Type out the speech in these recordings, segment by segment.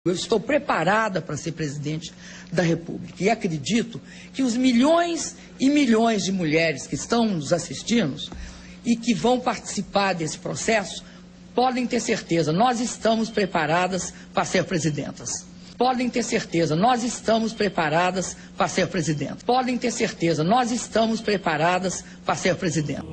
Eu estou preparada para ser presidente da República e acredito que os milhões e milhões de mulheres que estão nos assistindo e que vão participar desse processo podem ter certeza, nós estamos preparadas para ser presidentas. Podem ter certeza, nós estamos preparadas para ser presidente. Podem ter certeza, nós estamos preparadas para ser presidente.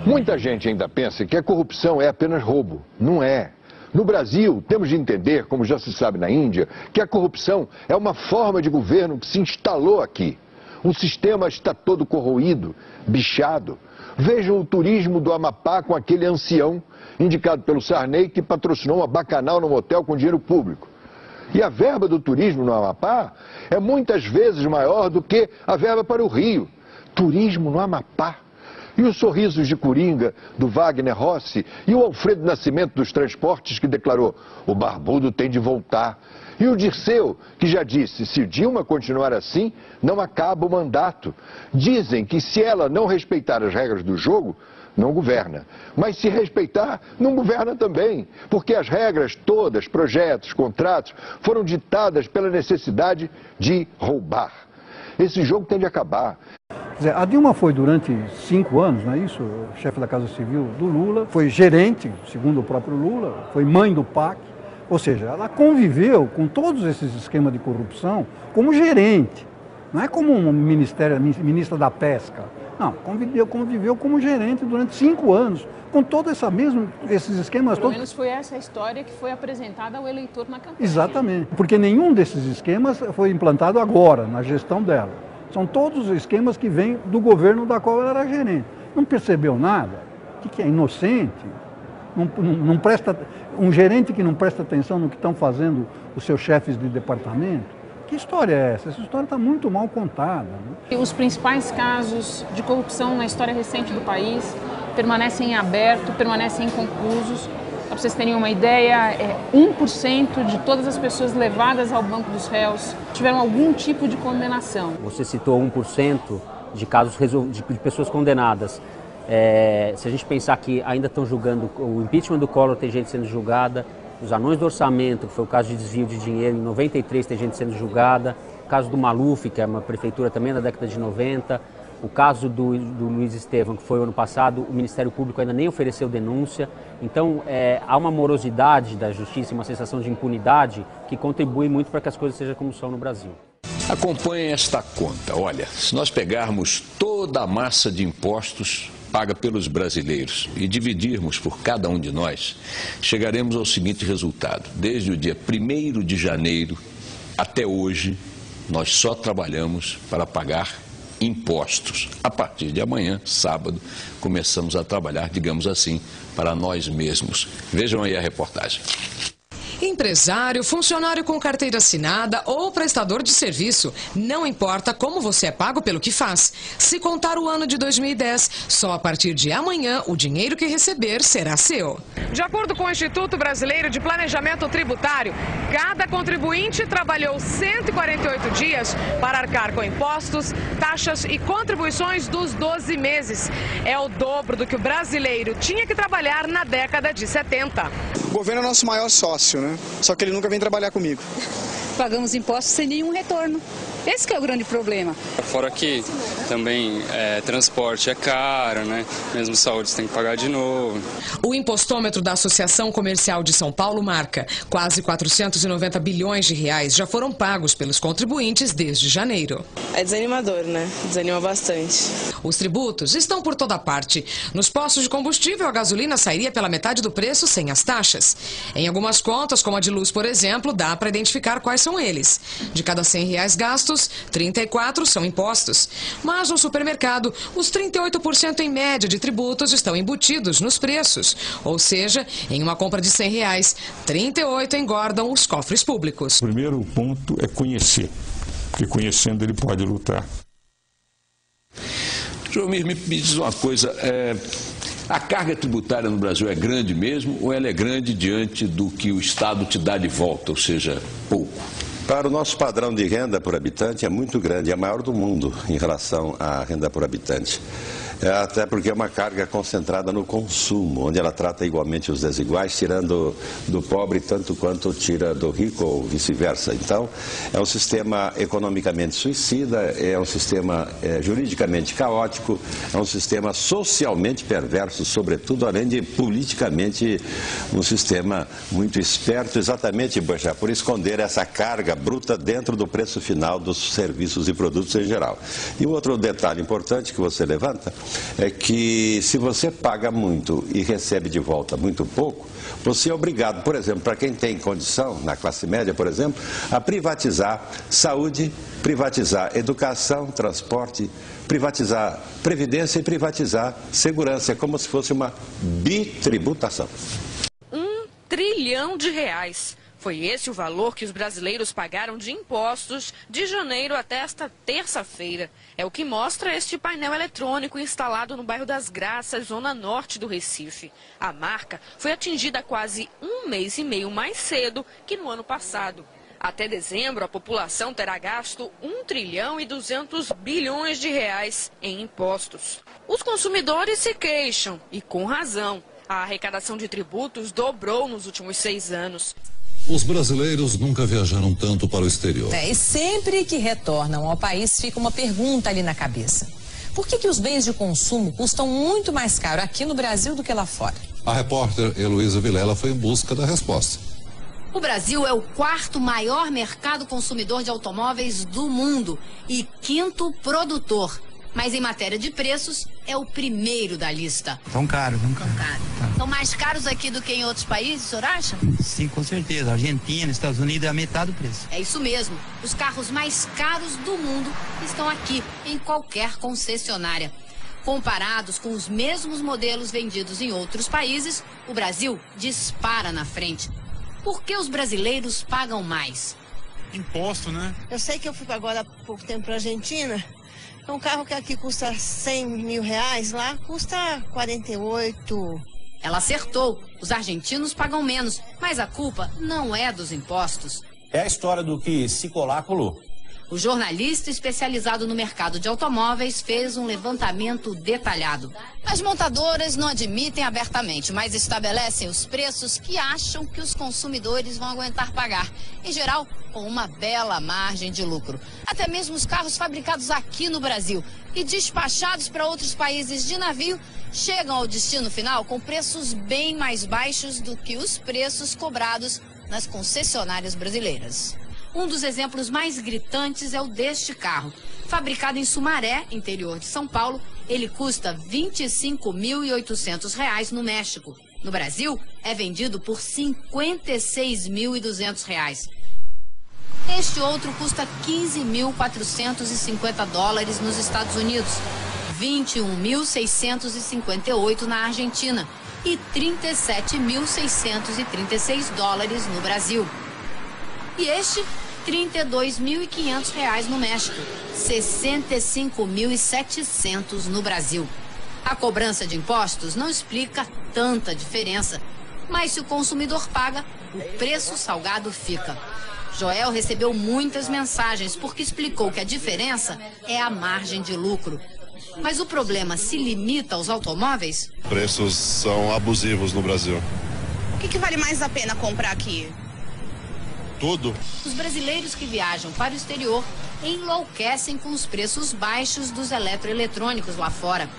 Muita gente ainda pensa que a corrupção é apenas roubo. Não é. No Brasil, temos de entender, como já se sabe na Índia, que a corrupção é uma forma de governo que se instalou aqui. O sistema está todo corroído, bichado. Vejam o turismo do Amapá com aquele ancião, indicado pelo Sarney, que patrocinou uma bacanal num hotel com dinheiro público. E a verba do turismo no Amapá é muitas vezes maior do que a verba para o Rio. Turismo no Amapá. E os sorrisos de coringa do Wagner Rossi e o Alfredo Nascimento dos Transportes, que declarou: o barbudo tem de voltar. E o Dirceu, que já disse: se Dilma continuar assim, não acaba o mandato. Dizem que se ela não respeitar as regras do jogo, não governa. Mas se respeitar, não governa também. Porque as regras todas, projetos, contratos, foram ditadas pela necessidade de roubar. Esse jogo tem de acabar. A Dilma foi durante 5 anos, não é isso? Chefe da Casa Civil do Lula, foi gerente, segundo o próprio Lula, foi mãe do PAC. Ou seja, ela conviveu com todos esses esquemas de corrupção como gerente. Não é como um ministra da Pesca. Não, conviveu como gerente durante 5 anos, com todos esses esquemas. Pelo menos foi essa a história que foi apresentada ao eleitor na campanha. Exatamente, porque nenhum desses esquemas foi implantado agora, na gestão dela. São todos os esquemas que vêm do governo da qual ela era gerente. Não percebeu nada? O que é? Inocente? Não presta, um gerente que não presta atenção no que estão fazendo os seus chefes de departamento? Que história é essa? Essa história está muito mal contada. Né? Os principais casos de corrupção na história recente do país permanecem em aberto, permanecem inconclusos. Para vocês terem uma ideia, 1% de todas as pessoas levadas ao banco dos réus tiveram algum tipo de condenação. Você citou 1% de casos de pessoas condenadas. Se a gente pensar que ainda estão julgando, o impeachment do Collor tem gente sendo julgada, os anões do orçamento, que foi o caso de desvio de dinheiro, em 93 tem gente sendo julgada, o caso do Maluf, que é uma prefeitura também na década de 90, o caso do Luiz Estevam, que foi o ano passado, o Ministério Público ainda nem ofereceu denúncia. Então, há uma morosidade da justiça, uma sensação de impunidade que contribui muito para que as coisas sejam como são no Brasil. Acompanhe esta conta. Olha, se nós pegarmos toda a massa de impostos paga pelos brasileiros e dividirmos por cada um de nós, chegaremos ao seguinte resultado. Desde o dia 1º de janeiro até hoje, nós só trabalhamos para pagar impostos. A partir de amanhã, sábado, começamos a trabalhar, digamos assim, para nós mesmos. Vejam aí a reportagem. Empresário, funcionário com carteira assinada ou prestador de serviço, não importa como você é pago pelo que faz. Se contar o ano de 2010, só a partir de amanhã o dinheiro que receber será seu. De acordo com o Instituto Brasileiro de Planejamento Tributário, cada contribuinte trabalhou 148 dias para arcar com impostos, taxas e contribuições dos 12 meses. É o dobro do que o brasileiro tinha que trabalhar na década de 70. O governo é nosso maior sócio, né? Só que ele nunca vem trabalhar comigo. Pagamos impostos sem nenhum retorno. Esse que é o grande problema. Fora que também transporte é caro, né? Mesmo saúde você tem que pagar de novo. O impostômetro da Associação Comercial de São Paulo marca: quase 490 bilhões de reais já foram pagos pelos contribuintes desde janeiro. É desanimador, né? Desanima bastante. Os tributos estão por toda parte. Nos postos de combustível, a gasolina sairia pela metade do preço sem as taxas. Em algumas contas, como a de luz, por exemplo, dá para identificar quais são eles. De cada R$100 gastos, 34 são impostos. Mas no supermercado, os 38% em média de tributos estão embutidos nos preços. Ou seja, em uma compra de R$100, 38 engordam os cofres públicos. O primeiro ponto é conhecer, porque conhecendo ele pode lutar. Jomir, me diz uma coisa, a carga tributária no Brasil é grande mesmo ou ela é grande diante do que o Estado te dá de volta, ou seja, pouco? Para o nosso padrão de renda por habitante é muito grande, é maior do mundo em relação à renda por habitante. até porque é uma carga concentrada no consumo, onde ela trata igualmente os desiguais, tirando do pobre tanto quanto tira do rico ou vice-versa. Então, é um sistema economicamente suicida, é um sistema juridicamente caótico, é um sistema socialmente perverso, sobretudo, além de politicamente um sistema muito esperto, exatamente, Bajá, por esconder essa carga bruta dentro do preço final dos serviços e produtos em geral. E um outro detalhe importante que você levanta é que se você paga muito e recebe de volta muito pouco, você é obrigado, por exemplo, para quem tem condição, na classe média, por exemplo, a privatizar saúde, privatizar educação, transporte, privatizar previdência e privatizar segurança. É como se fosse uma bitributação. R$1 trilhão. Foi esse o valor que os brasileiros pagaram de impostos de janeiro até esta terça-feira. É o que mostra este painel eletrônico instalado no bairro das Graças, zona norte do Recife. A marca foi atingida quase um mês e meio mais cedo que no ano passado. Até dezembro, a população terá gasto R$1 trilhão e 200 bilhões em impostos. Os consumidores se queixam, e com razão. A arrecadação de tributos dobrou nos últimos 6 anos. Os brasileiros nunca viajaram tanto para o exterior. E sempre que retornam ao país fica uma pergunta ali na cabeça. Por que os bens de consumo custam muito mais caro aqui no Brasil do que lá fora? A repórter Heloísa Vilela foi em busca da resposta. O Brasil é o 4º maior mercado consumidor de automóveis do mundo e 5º produtor. Mas em matéria de preços, é o primeiro da lista. Tão caro. São mais caros aqui do que em outros países, o senhor acha? Sim, com certeza. Argentina, Estados Unidos é a metade do preço. É isso mesmo. Os carros mais caros do mundo estão aqui, em qualquer concessionária. Comparados com os mesmos modelos vendidos em outros países, o Brasil dispara na frente. Por que os brasileiros pagam mais? Imposto, né? Eu sei que eu fui agora há pouco tempo para a Argentina. Um carro que aqui custa R$100 mil, lá custa 48. Ela acertou. Os argentinos pagam menos, mas a culpa não é dos impostos. É a história do que se colar, colou. O jornalista especializado no mercado de automóveis fez um levantamento detalhado. As montadoras não admitem abertamente, mas estabelecem os preços que acham que os consumidores vão aguentar pagar. Em geral, com uma bela margem de lucro. Até mesmo os carros fabricados aqui no Brasil e despachados para outros países de navio chegam ao destino final com preços bem mais baixos do que os preços cobrados nas concessionárias brasileiras. Um dos exemplos mais gritantes é o deste carro. Fabricado em Sumaré, interior de São Paulo, ele custa R$ 25.800 no México. No Brasil, é vendido por R$ 56.200. Este outro custa $15.450 nos Estados Unidos, 21.658 na Argentina e $37.636 no Brasil. E este, R$ 32.500 no México, 65.700 no Brasil. A cobrança de impostos não explica tanta diferença, mas se o consumidor paga, o preço salgado fica. Joel recebeu muitas mensagens porque explicou que a diferença é a margem de lucro. Mas o problema se limita aos automóveis? Preços são abusivos no Brasil. O que vale mais a pena comprar aqui? Tudo. Os brasileiros que viajam para o exterior enlouquecem com os preços baixos dos eletroeletrônicos lá fora.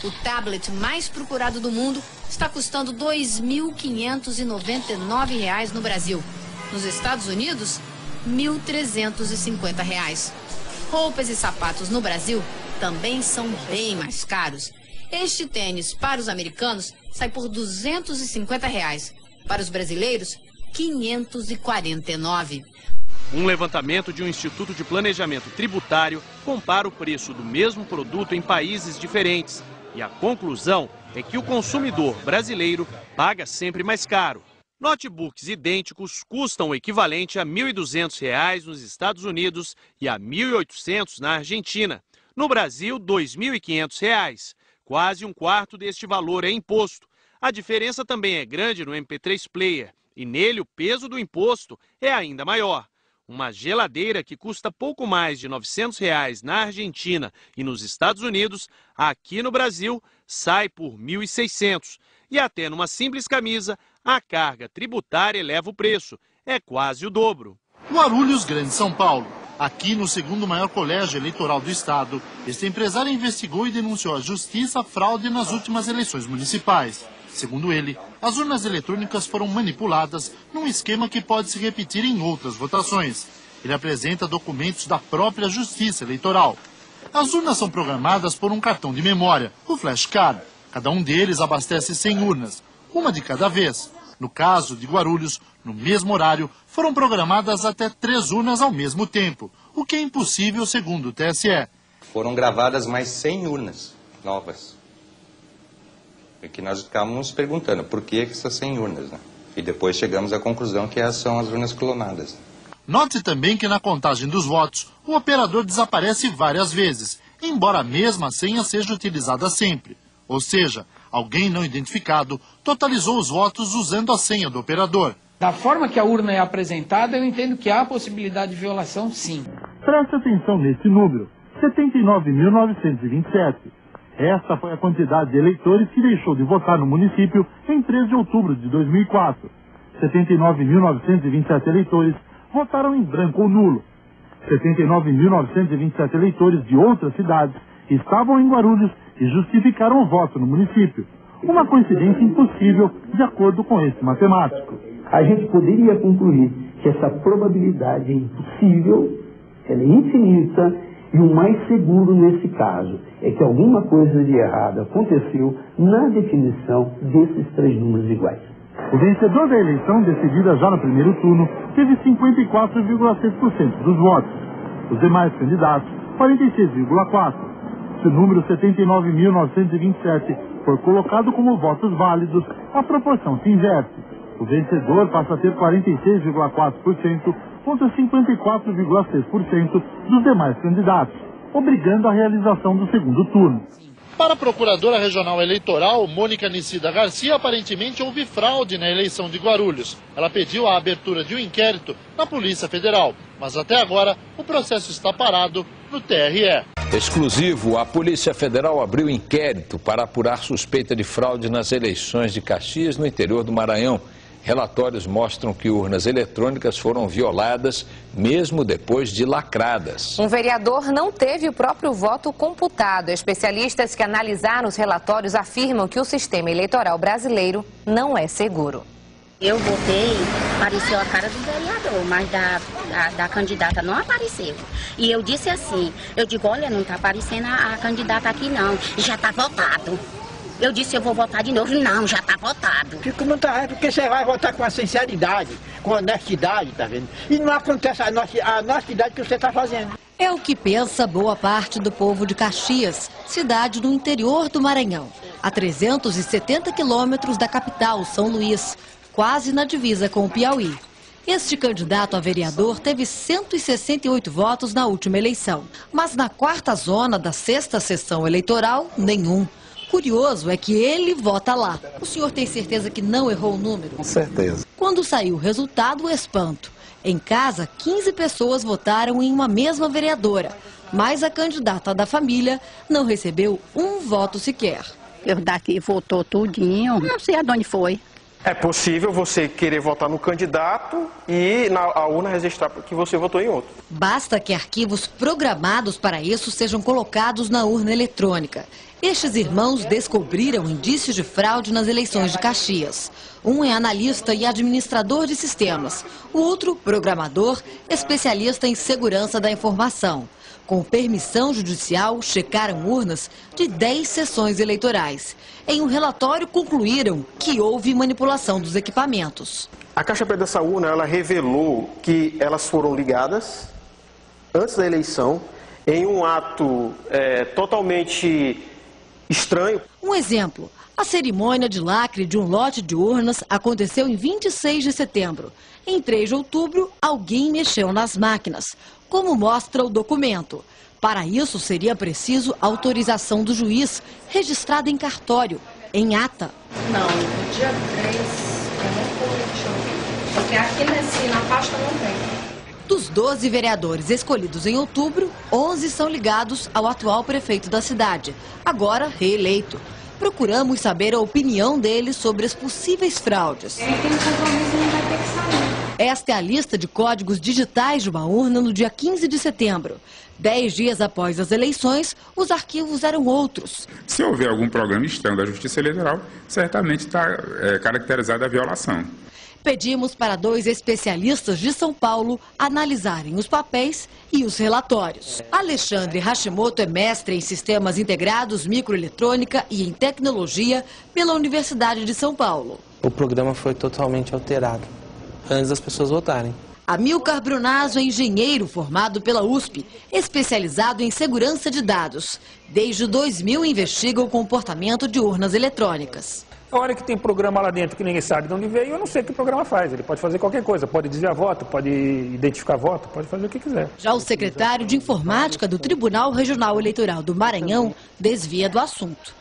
O tablet mais procurado do mundo está custando R$ 2.599 no Brasil. Nos Estados Unidos, R$ 1.350. Roupas e sapatos no Brasil também são bem mais caros. Este tênis para os americanos sai por R$ 250. Para os brasileiros, R$ 549. Um levantamento de um Instituto de Planejamento Tributário compara o preço do mesmo produto em países diferentes. E a conclusão é que o consumidor brasileiro paga sempre mais caro. Notebooks idênticos custam o equivalente a R$ 1.200 nos Estados Unidos e a R$ 1.800 na Argentina. No Brasil, R$ 2.500. Quase um quarto deste valor é imposto. A diferença também é grande no MP3 Player. E nele o peso do imposto é ainda maior. Uma geladeira que custa pouco mais de R$ 900 na Argentina e nos Estados Unidos, aqui no Brasil, sai por R$ 1.600. E até numa simples camisa, a carga tributária eleva o preço. É quase o dobro. Guarulhos, Grande São Paulo. Aqui no segundo maior colégio eleitoral do estado, este empresário investigou e denunciou à justiça a fraude nas últimas eleições municipais. Segundo ele, as urnas eletrônicas foram manipuladas num esquema que pode se repetir em outras votações. Ele apresenta documentos da própria Justiça Eleitoral. As urnas são programadas por um cartão de memória, o flashcard. Cada um deles abastece 100 urnas, uma de cada vez. No caso de Guarulhos, no mesmo horário, foram programadas até 3 urnas ao mesmo tempo, o que é impossível segundo o TSE. Foram gravadas mais 100 urnas novas. E que nós ficávamos nos perguntando por que essas 100 urnas, né? E depois chegamos à conclusão que essas são as urnas clonadas. Note também que na contagem dos votos, o operador desaparece várias vezes, embora a mesma senha seja utilizada sempre. Ou seja, alguém não identificado totalizou os votos usando a senha do operador. Da forma que a urna é apresentada, eu entendo que há possibilidade de violação, sim. Preste atenção nesse número, 79.927. Esta foi a quantidade de eleitores que deixou de votar no município em 3 de outubro de 2004. 79.927 eleitores votaram em branco ou nulo. 79.927 eleitores de outras cidades estavam em Guarulhos e justificaram o voto no município. Uma coincidência impossível, de acordo com esse matemático. A gente poderia concluir que essa probabilidade é impossível, ela é infinita, e o mais seguro nesse caso é que alguma coisa de errado aconteceu na definição desses 3 números iguais. O vencedor da eleição, decidida já no primeiro turno, teve 54,6% dos votos. Os demais candidatos, 46,4%. Se o número 79.927 for colocado como votos válidos, a proporção se inverte. O vencedor passa a ter 46,4% contra 54,6% dos demais candidatos, obrigando a realização do segundo turno. Para a Procuradora Regional Eleitoral, Mônica Nicida Garcia, aparentemente houve fraude na eleição de Guarulhos. Ela pediu a abertura de um inquérito na Polícia Federal, mas até agora o processo está parado no TRE. Exclusivo, a Polícia Federal abriu inquérito para apurar suspeita de fraude nas eleições de Caxias, no interior do Maranhão. Relatórios mostram que urnas eletrônicas foram violadas mesmo depois de lacradas. Um vereador não teve o próprio voto computado. Especialistas que analisaram os relatórios afirmam que o sistema eleitoral brasileiro não é seguro. Eu votei, apareceu a cara do vereador, mas da candidata não apareceu. E eu disse assim, eu digo, olha, não está aparecendo a candidata aqui não, já está votado. Eu disse, eu vou votar de novo. Não, já está votado. Fico muito raiva, porque você vai votar com a sinceridade, com a honestidade, tá vendo? E não acontece a honestidade que você está fazendo. É o que pensa boa parte do povo de Caxias, cidade no interior do Maranhão, a 370 quilômetros da capital, São Luís, quase na divisa com o Piauí. Este candidato a vereador teve 168 votos na última eleição, mas na 4ª zona da 6ª sessão eleitoral, nenhum. Curioso é que ele vota lá. O senhor tem certeza que não errou o número? Com certeza. Quando saiu o resultado, o espanto. Em casa, 15 pessoas votaram em uma mesma vereadora, mas a candidata da família não recebeu um voto sequer. Eu daqui votou tudinho, não sei aonde foi. É possível você querer votar no candidato e a urna registrar que você votou em outro. Basta que arquivos programados para isso sejam colocados na urna eletrônica. Estes irmãos descobriram indícios de fraude nas eleições de Caxias. Um é analista e administrador de sistemas. O outro, programador, especialista em segurança da informação. Com permissão judicial, checaram urnas de 10 sessões eleitorais. Em um relatório, concluíram que houve manipulação dos equipamentos. A caixa preta dessa urna, ela revelou que elas foram ligadas antes da eleição, em um ato totalmente estranho. Um exemplo, a cerimônia de lacre de um lote de urnas aconteceu em 26 de setembro. Em 3 de outubro, alguém mexeu nas máquinas, como mostra o documento. Para isso, seria preciso autorização do juiz, registrada em cartório, em ata. Não, no dia 3, eu não vou, porque aqui na pasta não tem. Dos 12 vereadores escolhidos em outubro, 11 são ligados ao atual prefeito da cidade, agora reeleito. Procuramos saber a opinião deles sobre as possíveis fraudes. Esta é a lista de códigos digitais de uma urna no dia 15 de setembro. 10 dias após as eleições, os arquivos eram outros. Se houver algum programa externo da Justiça Eleitoral, certamente está caracterizada a violação. Pedimos para 2 especialistas de São Paulo analisarem os papéis e os relatórios. Alexandre Hashimoto é mestre em Sistemas Integrados, Microeletrônica e em Tecnologia pela Universidade de São Paulo. O programa foi totalmente alterado antes das pessoas votarem. Amilcar Brunazzo é engenheiro formado pela USP, especializado em segurança de dados. Desde 2000 investiga o comportamento de urnas eletrônicas. A hora que tem programa lá dentro que ninguém sabe de onde veio, eu não sei o que o programa faz. Ele pode fazer qualquer coisa, pode desviar voto, pode identificar voto, pode fazer o que quiser. Já o secretário de Informática do Tribunal Regional Eleitoral do Maranhão desvia do assunto.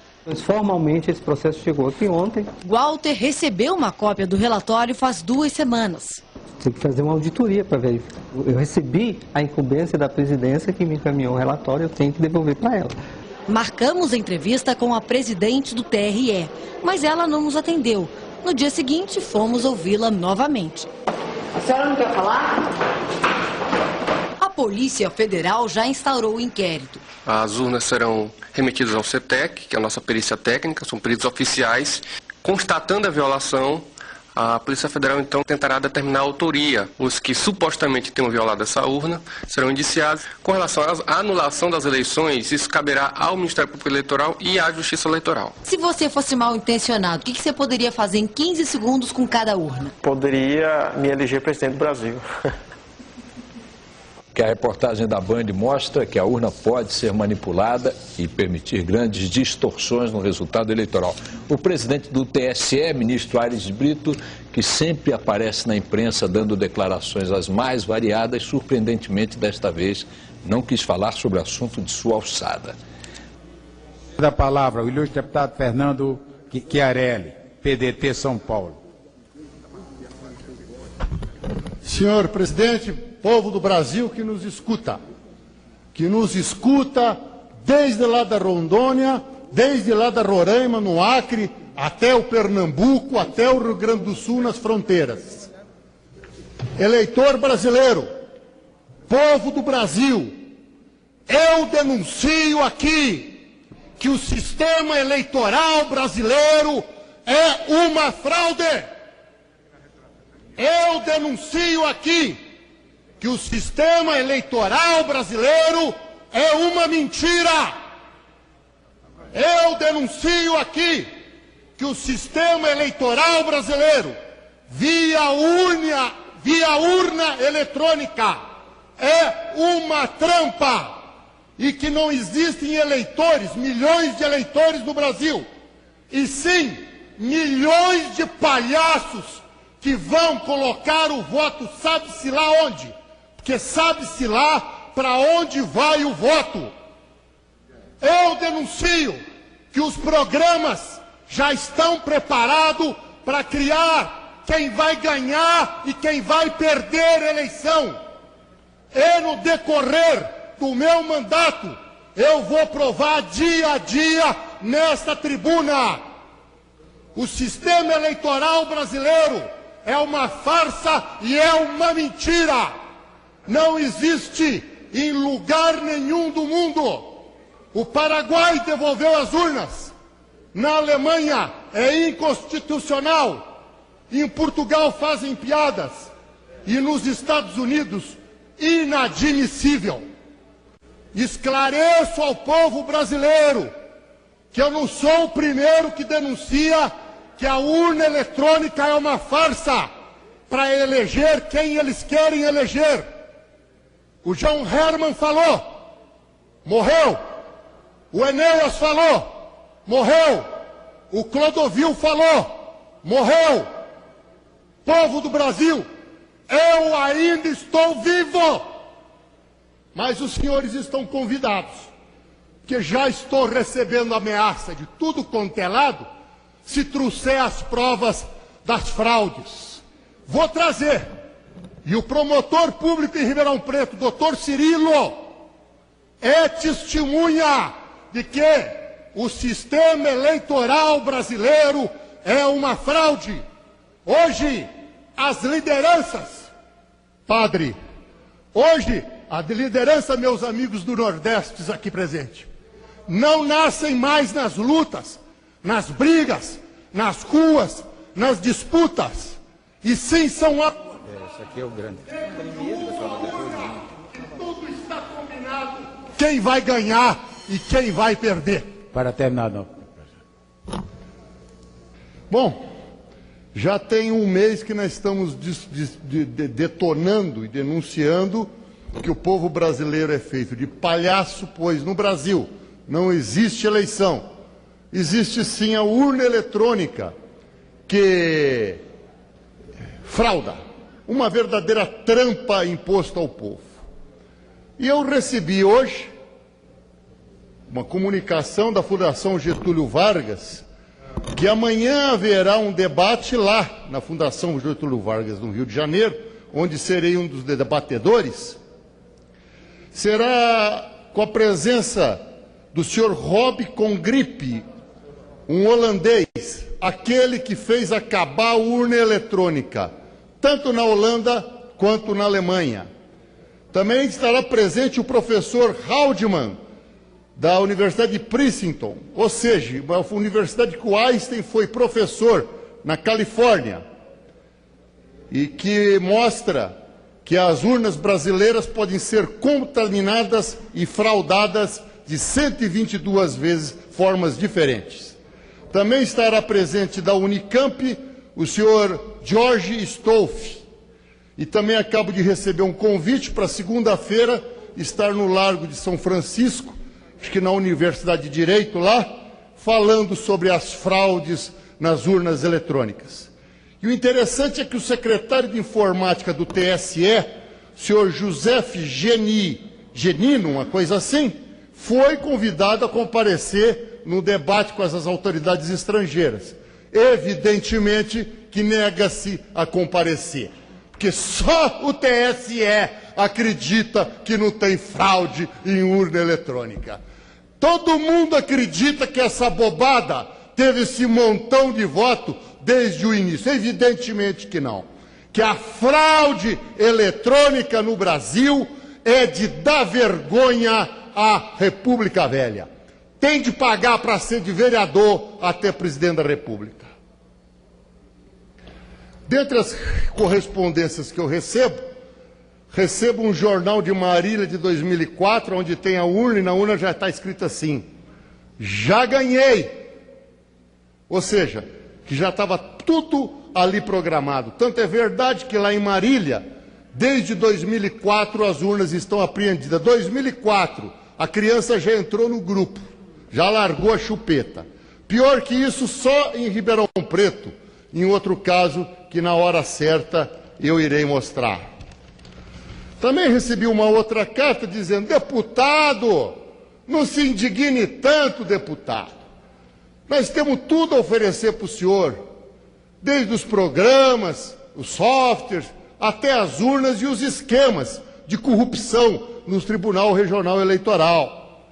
Formalmente esse processo chegou aqui ontem. Walter recebeu uma cópia do relatório faz 2 semanas. Tem que fazer uma auditoria para verificar. Eu recebi a incumbência da presidência que me encaminhou o relatório, eu tenho que devolver para ela. Marcamos a entrevista com a presidente do TRE, mas ela não nos atendeu. No dia seguinte, fomos ouvi-la novamente. A senhora não quer falar? A Polícia Federal já instaurou o inquérito. As urnas serão remetidas ao CETEC, que é a nossa perícia técnica, são peritos oficiais. Constatando a violação, a Polícia Federal, então, tentará determinar a autoria. Os que supostamente tenham violado essa urna serão indiciados. Com relação à anulação das eleições, isso caberá ao Ministério Público Eleitoral e à Justiça Eleitoral. Se você fosse mal intencionado, o que você poderia fazer em 15 segundos com cada urna? Poderia me eleger presidente do Brasil. Que a reportagem da Band mostra que a urna pode ser manipulada e permitir grandes distorções no resultado eleitoral. O presidente do TSE, ministro Aires Brito, que sempre aparece na imprensa dando declarações as mais variadas, surpreendentemente desta vez não quis falar sobre o assunto de sua alçada. Da palavra, o ilustre deputado Fernando Chiarelli, PDT São Paulo. Senhor presidente, povo do Brasil que nos escuta desde lá da Rondônia, desde lá da Roraima, no Acre, até o Pernambuco, até o Rio Grande do Sul, nas fronteiras. Eleitor brasileiro, povo do Brasil, eu denuncio aqui que o sistema eleitoral brasileiro é uma fraude. Eu denuncio aqui que o sistema eleitoral brasileiro é uma mentira. Eu denuncio aqui que o sistema eleitoral brasileiro, via urna eletrônica, é uma trampa e que não existem eleitores, milhões de eleitores no Brasil, e sim milhões de palhaços que vão colocar o voto sabe-se lá onde, porque sabe-se lá para onde vai o voto. Eu denuncio que os programas já estão preparados para criar quem vai ganhar e quem vai perder a eleição. E no decorrer do meu mandato, eu vou provar dia a dia nesta tribuna. O sistema eleitoral brasileiro é uma farsa e é uma mentira. Não existe em lugar nenhum do mundo. O Paraguai devolveu as urnas. Na Alemanha é inconstitucional. Em Portugal fazem piadas. E nos Estados Unidos, inadmissível. Esclareço ao povo brasileiro que eu não sou o primeiro que denuncia que a urna eletrônica é uma farsa para eleger quem eles querem eleger. O João Herman falou, morreu. O Enéas falou, morreu. O Clodovil falou, morreu. Povo do Brasil, eu ainda estou vivo. Mas os senhores estão convidados, que já estou recebendo ameaça de tudo quanto é lado, se trouxer as provas das fraudes. Vou trazer. E o promotor público em Ribeirão Preto, doutor Cirilo, é testemunha de que o sistema eleitoral brasileiro é uma fraude. Hoje, as lideranças, padre, hoje, a liderança, meus amigos do Nordeste aqui presentes, não nascem mais nas lutas, nas brigas, nas ruas, nas disputas, e sim são Esse aqui é o grande. Tudo está combinado. Quem vai ganhar e quem vai perder. Para terminar, não. Bom, já tem um mês que nós estamos detonando e denunciando que o povo brasileiro é feito de palhaço, pois no Brasil não existe eleição. Existe sim a urna eletrônica, que frauda, uma verdadeira trampa imposta ao povo. E eu recebi hoje uma comunicação da Fundação Getúlio Vargas, que amanhã haverá um debate lá na Fundação Getúlio Vargas, no Rio de Janeiro, onde serei um dos debatedores. Será com a presença do senhor Rob Congripe, um holandês, aquele que fez acabar a urna eletrônica, tanto na Holanda quanto na Alemanha. Também estará presente o professor Haldeman, da Universidade de Princeton, ou seja, uma universidade que o Einstein foi professor na Califórnia, e que mostra que as urnas brasileiras podem ser contaminadas e fraudadas de 122 vezes, formas diferentes. Também estará presente da Unicamp o senhor George Stolf. E também acabo de receber um convite para segunda-feira estar no Largo de São Francisco, acho que na Universidade de Direito lá, falando sobre as fraudes nas urnas eletrônicas. E o interessante é que o secretário de Informática do TSE, o senhor José Genino, uma coisa assim, foi convidado a comparecer no debate com as autoridades estrangeiras. Evidentemente que nega-se a comparecer, porque só o TSE acredita que não tem fraude em urna eletrônica. Todo mundo acredita que essa bobada teve esse montão de voto desde o início. Evidentemente que não. Que a fraude eletrônica no Brasil é de dar vergonha à República Velha. Tem de pagar para ser de vereador até presidente da República. Dentre as correspondências que eu recebo um jornal de Marília de 2004, onde tem a urna, e na urna já está escrito assim: já ganhei. Ou seja, que já estava tudo ali programado. Tanto é verdade que lá em Marília, desde 2004, as urnas estão apreendidas. 2004, a criança já entrou no grupo, já largou a chupeta. Pior que isso, só em Ribeirão Preto, em outro caso, que na hora certa eu irei mostrar. Também recebi uma outra carta dizendo: deputado, não se indigne tanto, deputado. Nós temos tudo a oferecer para o senhor, desde os programas, os softwares, até as urnas e os esquemas de corrupção no Tribunal Regional Eleitoral.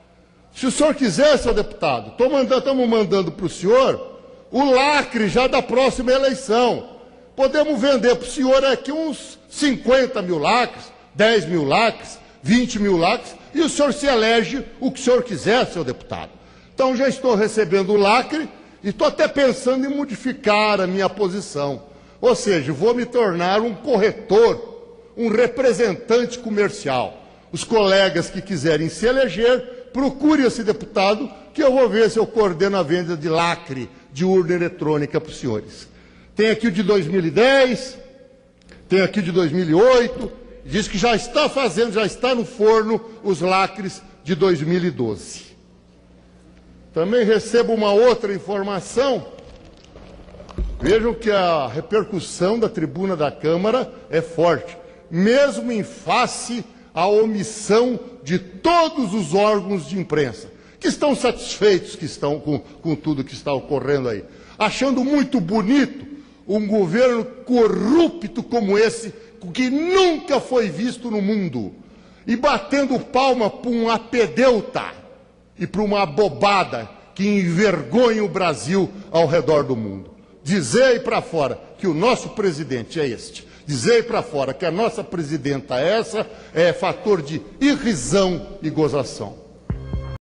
Se o senhor quiser, seu deputado, estamos mandando para o senhor o lacre já da próxima eleição. Podemos vender para o senhor aqui uns 50 mil lacres, 10 mil lacres, 20 mil lacres, e o senhor se elege o que o senhor quiser, seu deputado. Então já estou recebendo o lacre e estou até pensando em modificar a minha posição. Ou seja, vou me tornar um corretor, um representante comercial. Os colegas que quiserem se eleger, procure esse deputado, que eu vou ver se eu coordeno a venda de lacre de urna eletrônica para os senhores. Tem aqui o de 2010, tem aqui o de 2008, diz que já está fazendo, já está no forno os lacres de 2012. Também recebo uma outra informação. Vejam que a repercussão da tribuna da Câmara é forte, mesmo em face à omissão de todos os órgãos de imprensa, que estão satisfeitos que estão com tudo que está ocorrendo aí, achando muito bonito um governo corrupto como esse que nunca foi visto no mundo, e batendo palma para um apedeuta e para uma abobada que envergonha o Brasil ao redor do mundo. Dizer aí para fora que o nosso presidente é este, dizer aí para fora que a nossa presidenta é essa, é fator de irrisão e gozação.